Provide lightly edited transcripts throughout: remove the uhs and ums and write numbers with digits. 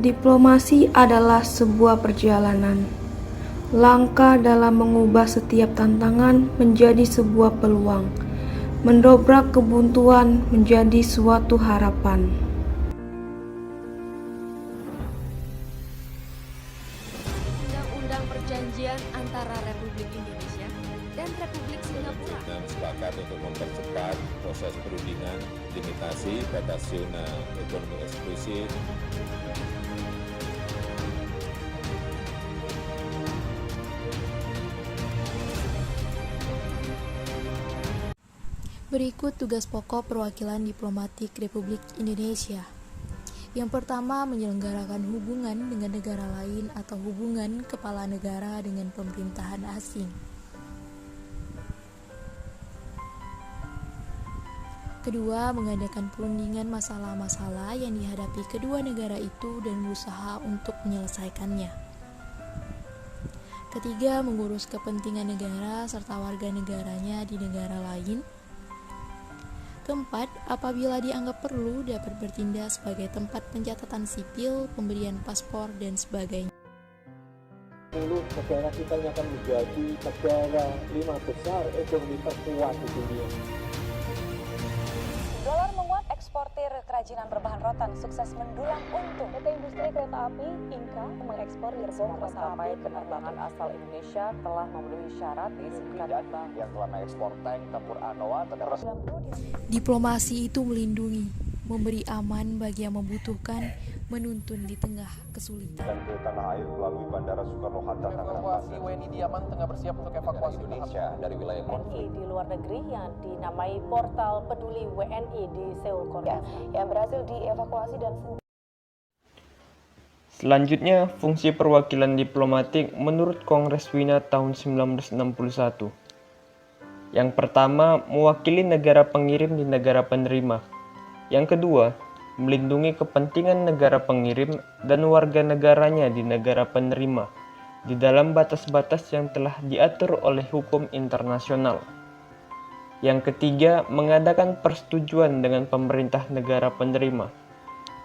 Diplomasi adalah sebuah perjalanan, langkah dalam mengubah setiap tantangan menjadi sebuah peluang, mendobrak kebuntuan menjadi suatu harapan. Undang-undang Perjanjian antara Republik Indonesia dan Republik Singapura. Vietnam sepakat untuk mempercepat proses perundingan limitasi batas zona ekonomi eksklusif. Berikut tugas pokok perwakilan diplomatik Republik Indonesia. Yang pertama, menyelenggarakan hubungan dengan negara lain atau hubungan kepala negara dengan pemerintahan asing. Kedua, mengadakan perundingan masalah-masalah yang dihadapi kedua negara itu dan berusaha untuk menyelesaikannya. Ketiga, mengurus kepentingan negara serta warga negaranya di negara lain. Keempat, apabila dianggap perlu dapat bertindak sebagai tempat pencatatan sipil, pemberian paspor, dan sebagainya. Negara kita ini akan menjadi negara 5 besar ekonomi terkuat di dunia. Dolar menguat, eksportir kerajinan berbahan rotan sukses mendulang untung. PT Industri Kereta Api Inka mengekspor gerbong kereta api penerbangan asal Indonesia telah memenuhi syarat diizinkan yang telah mengekspor tank tempur Anoa terus. Diplomasi itu melindungi, memberi aman bagi yang membutuhkan, menuntun di tengah kesulitan. Dan ke tanah air melalui Bandara Soekarno-Hatta Tangerang. Evakuasi WNI di Yaman tengah bersiap untuk evakuasi Indonesia dari wilayah konflik. WNI di luar negeri yang dinamai Portal Peduli WNI di Seoul, Korea, yang berhasil dievakuasi dan Selanjutnya, fungsi perwakilan diplomatik menurut Kongres Wina tahun 1961. Yang pertama, mewakili negara pengirim di negara penerima. Yang kedua, melindungi kepentingan negara pengirim dan warga negaranya di negara penerima di dalam batas-batas yang telah diatur oleh hukum internasional. Yang ketiga, mengadakan persetujuan dengan pemerintah negara penerima.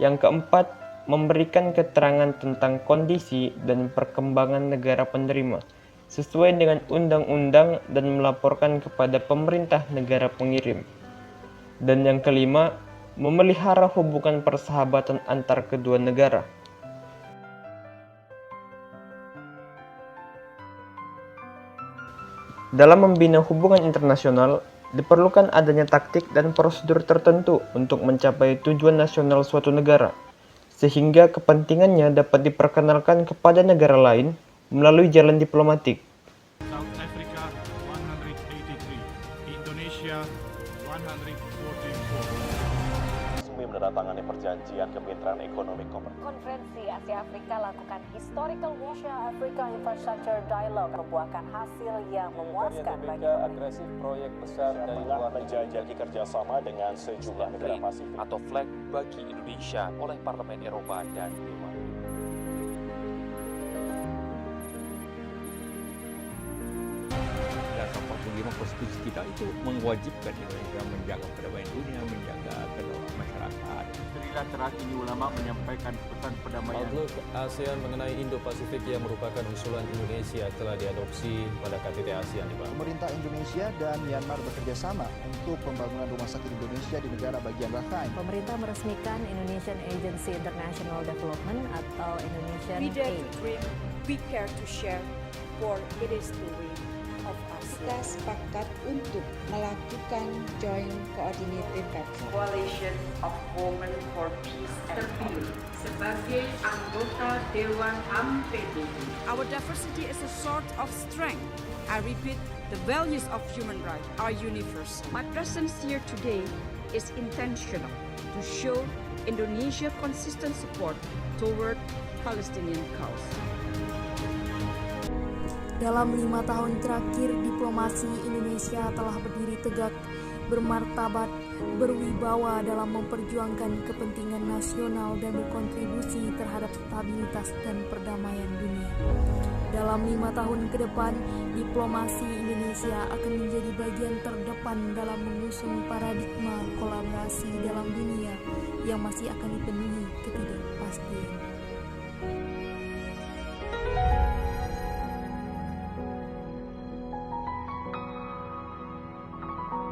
Yang keempat, memberikan keterangan tentang kondisi dan perkembangan negara penerima sesuai dengan undang-undang dan melaporkan kepada pemerintah negara pengirim. Dan yang kelima, memelihara hubungan persahabatan antar kedua negara. Dalam membina hubungan internasional, diperlukan adanya taktik dan prosedur tertentu untuk mencapai tujuan nasional suatu negara, sehingga kepentingannya dapat diperkenalkan kepada negara lain melalui jalan diplomatik. South Africa 183, Indonesia 144. Resmi menandatangani perjanjian kemitraan ekonomi Konferensi Asia Afrika lakukan Historical Asia Africa Infrastructure Dialogue membuahkan hasil yang memuaskan bagi agresif proyek besar dari luar menjajaki kerjasama dengan sejumlah negara Pasifik Atau flag bagi Indonesia oleh Parlemen Eropa dan Dewan. Dasar 45 konstitusi kita itu mewajibkan Indonesia menjaga perdamaian dunia, menjaga kedaulatan masyarakat. Trilateral ini ulama menyampaikan pesan perdamaian. Outlook ASEAN mengenai Indo-Pasifik yang merupakan usulan Indonesia telah diadopsi pada KTT ASEAN. Pemerintah Indonesia dan Myanmar bekerja sama untuk pembangunan rumah sakit Indonesia di negara bagian Rakhine. Pemerintah meresmikan Indonesian Agency International Development atau Indonesian We dare Aid. to dream, we care to share, for it is the way of us. Kita sepakat untuk melakukan Joint Coordinated Action. Coalition of Women for Peace and Terpilih sebagai anggota Dewan HAM PBB. Our diversity is a source of strength. I repeat, the values of human rights are universal. My presence here today is intentional to show Indonesia consistent support toward Palestinian cause. Dalam 5 tahun terakhir, diplomasi Indonesia telah berdiri tegak, bermartabat, berwibawa dalam memperjuangkan kepentingan nasional dan berkontribusi terhadap stabilitas dan perdamaian dunia. Dalam 5 tahun ke depan, diplomasi Indonesia akan menjadi bagian terdepan dalam mengusung paradigma kolaborasi dalam dunia yang masih akan dipenuhi ketidakpastian.